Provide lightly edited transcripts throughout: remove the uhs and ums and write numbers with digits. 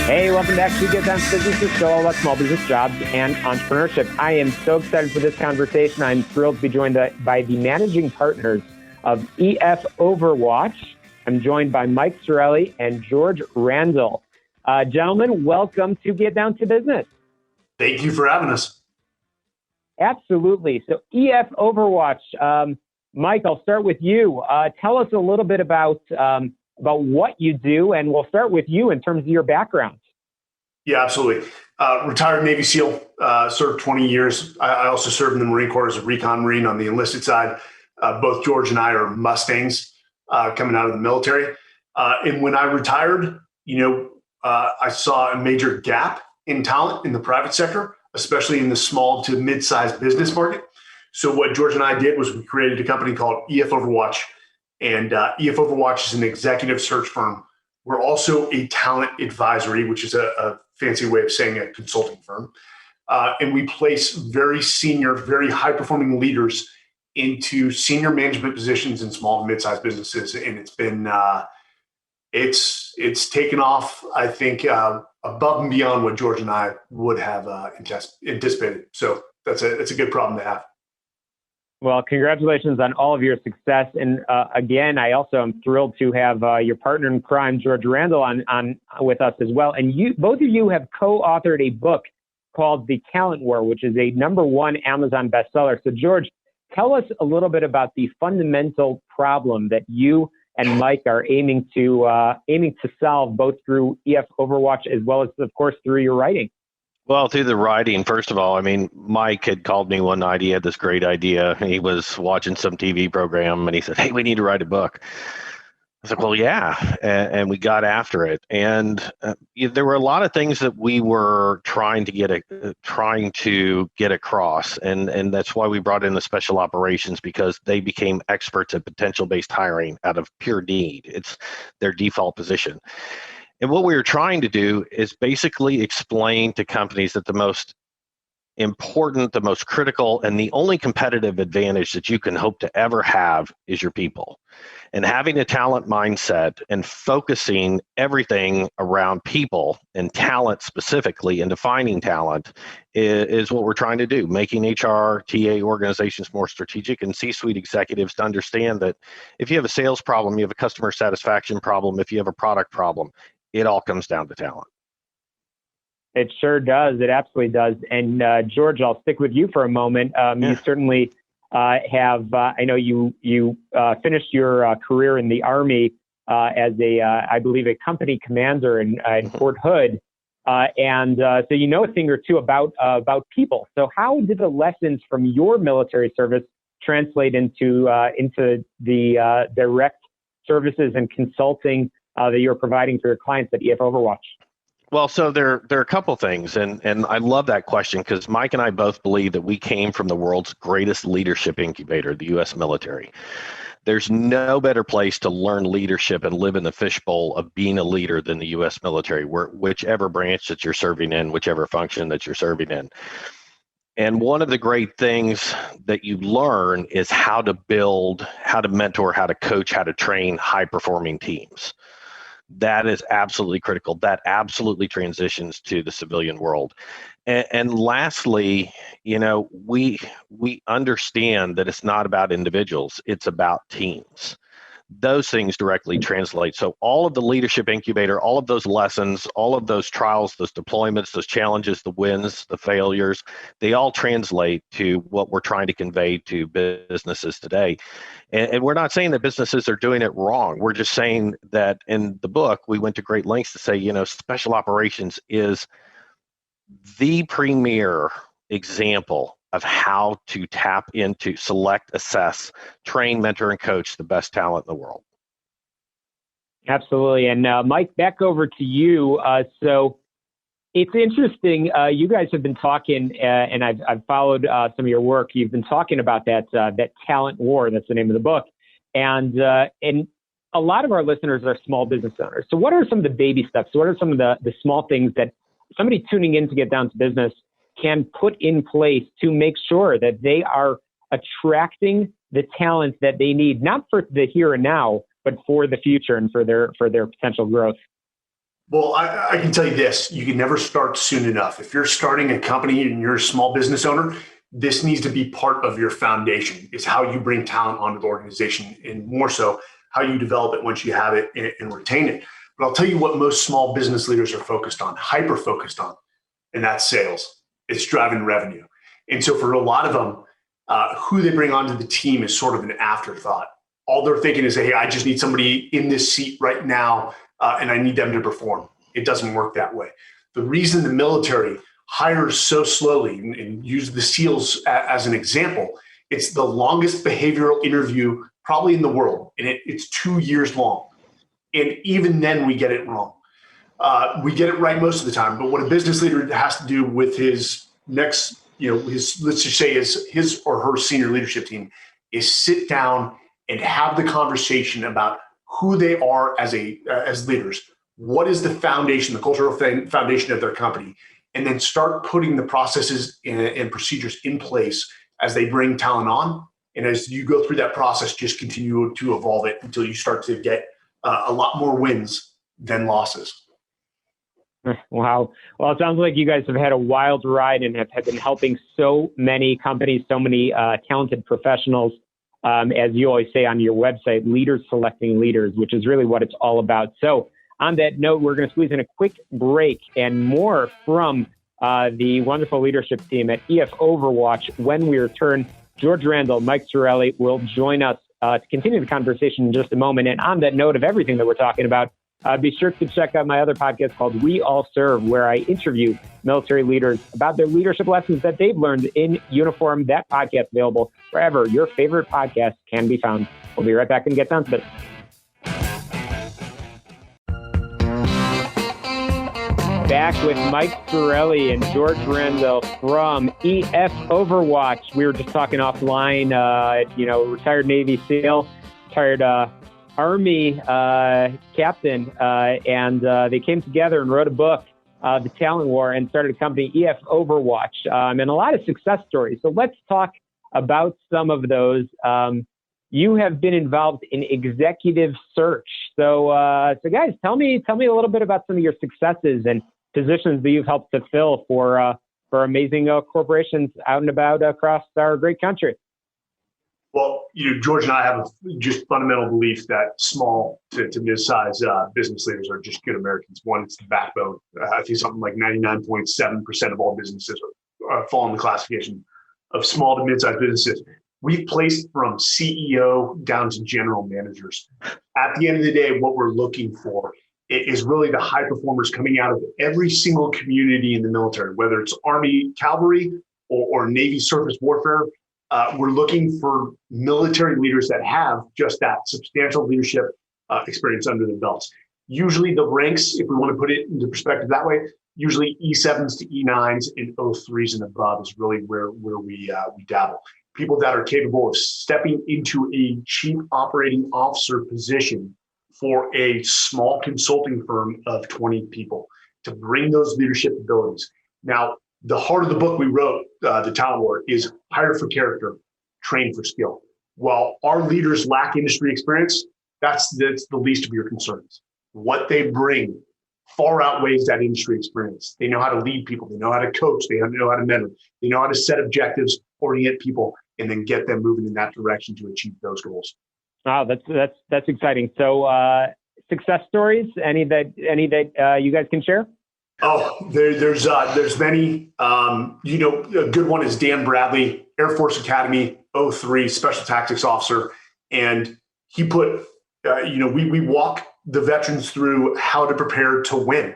Hey, welcome back to Get Down to Business, the show all about small business, jobs, and entrepreneurship. I am so excited for this conversation. I'm thrilled to be joined by the managing partners of EF Overwatch. I'm joined by Mike Sarraille and George Randle. Gentlemen, welcome to Get Down to Business. Thank you for having us. Absolutely. So EF Overwatch, Mike, I'll start with you. Tell us a little bit about what you do, and we'll start with you in terms of your background. Yeah, absolutely. Retired Navy SEAL, served 20 years. I also served in the Marine Corps as a recon Marine on the enlisted side. Both George and I are Mustangs coming out of the military. And when I retired, I saw a major gap in talent in the private sector, especially in the small to mid-sized business market. So what George and I did was we created a company called EF Overwatch. And EF Overwatch is an executive search firm. We're also a talent advisory, which is a fancy way of saying a consulting firm. And we place very senior, very high-performing leaders into senior management positions in small and mid-sized businesses. And it's been, it's taken off, I think, above and beyond what George and I would have anticipated. So that's a good problem to have. Well, congratulations on all of your success. And again, I also am thrilled to have your partner in crime, George Randle, on with us as well. And both of you have co-authored a book called The Talent War, which is a #1 Amazon bestseller. So George, tell us a little bit about the fundamental problem that you and Mike are aiming to solve, both through EF Overwatch as well as, of course, through your writing. Well, through the writing, first of all, Mike had called me one night. He had this great idea. He was watching some TV program and he said, "Hey, we need to write a book." I was like, "Well, yeah." And we got after it. And there were a lot of things that we were trying to get across. And that's why we brought in the special operations, because they became experts at potential-based hiring out of pure need. It's their default position. And what we were trying to do is basically explain to companies that the most important, the most critical, and the only competitive advantage that you can hope to ever have is your people. And having a talent mindset and focusing everything around people and talent specifically, and defining talent is what we're trying to do, making HR, TA organizations more strategic, and C-suite executives to understand that if you have a sales problem, you have a customer satisfaction problem, if you have a product problem, it all comes down to talent. It sure does. It absolutely does. And George, I'll stick with you for a moment. You certainly have, I know you finished your career in the Army as I believe, a company commander in Fort Hood. And so you know a thing or two about people. So how did the lessons from your military service translate into the direct services and consulting that you're providing for your clients at EF Overwatch? Well, so there are a couple things, and I love that question, because Mike and I both believe that we came from the world's greatest leadership incubator, the U.S. military. There's no better place to learn leadership and live in the fishbowl of being a leader than the U.S. military, whichever branch that you're serving in, whichever function that you're serving in. And one of the great things that you learn is how to build, how to mentor, how to coach, how to train high-performing teams. That is absolutely critical. That absolutely transitions to the civilian world. And lastly, we understand that it's not about individuals, it's about teams. Those things directly translate. So all of the leadership incubator, all of those lessons, all of those trials, those deployments, those challenges, the wins, the failures, they all translate to what we're trying to convey to businesses today. And we're not saying that businesses are doing it wrong. We're just saying that in the book, we went to great lengths to say, special operations is the premier example of how to tap into, select, assess, train, mentor, and coach the best talent in the world. Absolutely. And Mike, back over to you. So it's interesting. You guys have been talking, and I've followed some of your work. You've been talking about that talent war. That's the name of the book. And a lot of our listeners are small business owners. So what are some of the baby steps? What are some of the small things that somebody tuning in to Get Down to Business can put in place to make sure that they are attracting the talent that they need, not for the here and now, but for the future and for their potential growth? Well, I can tell you this, you can never start soon enough. If you're starting a company and you're a small business owner, this needs to be part of your foundation. It's how you bring talent onto the organization, and more so how you develop it once you have it and retain it. But I'll tell you what most small business leaders are focused on, hyper focused on, and that's sales. It's driving revenue. And so for a lot of them, who they bring onto the team is sort of an afterthought. All they're thinking is, hey, I just need somebody in this seat right now, and I need them to perform. It doesn't work that way. The reason the military hires so slowly, and use the SEALs as an example, it's the longest behavioral interview probably in the world, and it's 2 years long. And even then, we get it wrong. We get it right most of the time, but what a business leader has to do with his next, let's just say his or her senior leadership team is sit down and have the conversation about who they are as leaders. What is the foundation, the cultural foundation of their company? And then start putting the processes and procedures in place as they bring talent on. And as you go through that process, just continue to evolve it until you start to get a lot more wins than losses. Wow. Well, it sounds like you guys have had a wild ride and have been helping so many companies, so many talented professionals. As you always say on your website, leaders selecting leaders, which is really what it's all about. So on that note, we're going to squeeze in a quick break and more from the wonderful leadership team at EF Overwatch. When we return, George Randle, Mike Sarraille will join us to continue the conversation in just a moment. And on that note of everything that we're talking about, be sure to check out my other podcast called We All Serve, where I interview military leaders about their leadership lessons that they've learned in uniform. That podcast available wherever your favorite podcast can be found. We'll be right back and get down to it. Back with Mike Sarraille and George Randle from EF Overwatch. We were just talking offline, retired Navy SEAL, retired Army captain, and they came together and wrote a book, The Talent War, and started a company, EF Overwatch, and a lot of success stories. So let's talk about some of those. You have been involved in executive search. So guys, tell me a little bit about some of your successes and positions that you've helped to fill for amazing corporations out and about across our great country. Well, George and I have just fundamental belief that small to mid-size business leaders are just good Americans. One, it's the backbone. I think something like 99.7% of all businesses fall in the classification of small to mid-sized businesses. We've placed from CEO down to general managers. At the end of the day, what we're looking for is really the high performers coming out of every single community in the military, whether it's Army cavalry or Navy surface warfare. We're looking for military leaders that have just that substantial leadership experience under their belts. Usually the ranks, if we want to put it into perspective that way, usually E7s to E9s and O3s and above is really where we dabble. People that are capable of stepping into a chief operating officer position for a small consulting firm of 20 people to bring those leadership abilities. Now, the heart of the book we wrote, The Talent War, is hire for character, train for skill. While our leaders lack industry experience, that's the least of your concerns. What they bring far outweighs that industry experience. They know how to lead people. They know how to coach. They know how to mentor. They know how to set objectives, orient people, and then get them moving in that direction to achieve those goals. Wow, that's exciting. So, success stories? Any that you guys can share? Oh, there's many. A good one is Dan Bradley, Air Force Academy, 03, Special Tactics Officer, and he put, we walk the veterans through how to prepare to win.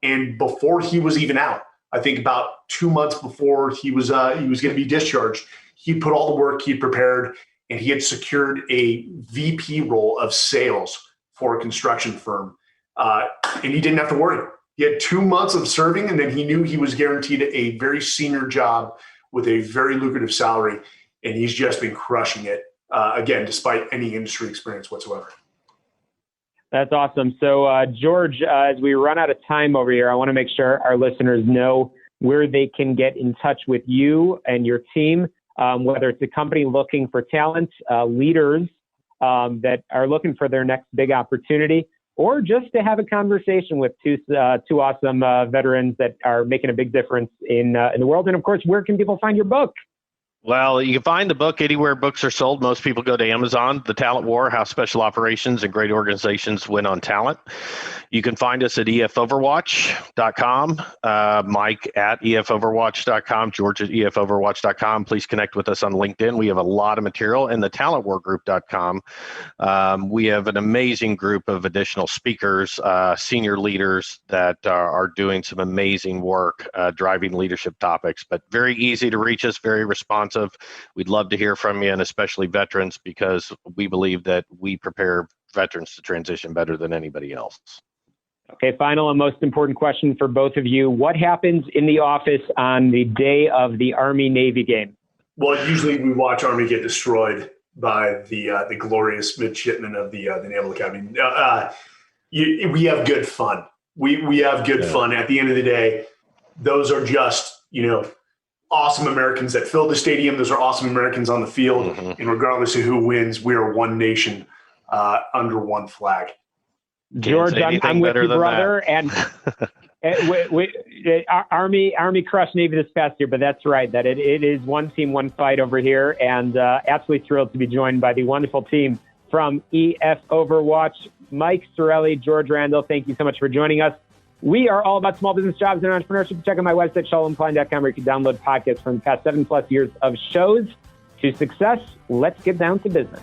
And before he was even out, I think about 2 months before he was going to be discharged, he put all the work, he prepared, and he had secured a VP role of sales for a construction firm. And he didn't have to worry. He had 2 months of serving, and then he knew he was guaranteed a very senior job with a very lucrative salary. And he's just been crushing it, again, despite any industry experience whatsoever. That's awesome. So, George, as we run out of time over here, I want to make sure our listeners know where they can get in touch with you and your team, whether it's a company looking for talent, leaders that are looking for their next big opportunity. or just to have a conversation with two awesome veterans that are making a big difference in the world. And of course, where can people find your book? Well, you can find the book anywhere books are sold. Most people go to Amazon. The Talent War: How Special Operations and Great Organizations Win on Talent. You can find us at efoverwatch.com, Mike at efoverwatch.com, George at efoverwatch.com. Please connect with us on LinkedIn. We have a lot of material. And the talentwargroup.com. We have an amazing group of additional speakers, senior leaders that are doing some amazing work driving leadership topics, but very easy to reach us, very responsive. We'd love to hear from you, and especially veterans, because we believe that we prepare veterans to transition better than anybody else. Okay, final and most important question for both of you. What happens in the office on the day of the Army-Navy game? Well, usually we watch Army get destroyed by the glorious midshipmen of the Naval Academy. We have good fun. We have good fun. At the end of the day, those are just, awesome Americans that fill the stadium. Those are awesome Americans on the field. Mm-hmm. And regardless of who wins, we are one nation under one flag. George, I'm with you, brother. And Army crushed Navy this past year, but that's right. That it is one team, one fight over here. And absolutely thrilled to be joined by the wonderful team from EF Overwatch. Mike Sarraille, George Randle, thank you so much for joining us. We are all about small business, jobs, and entrepreneurship. Check out my website, shalomklein.com, where you can download podcasts from the past 7+ years of shows to success. Let's get down to business.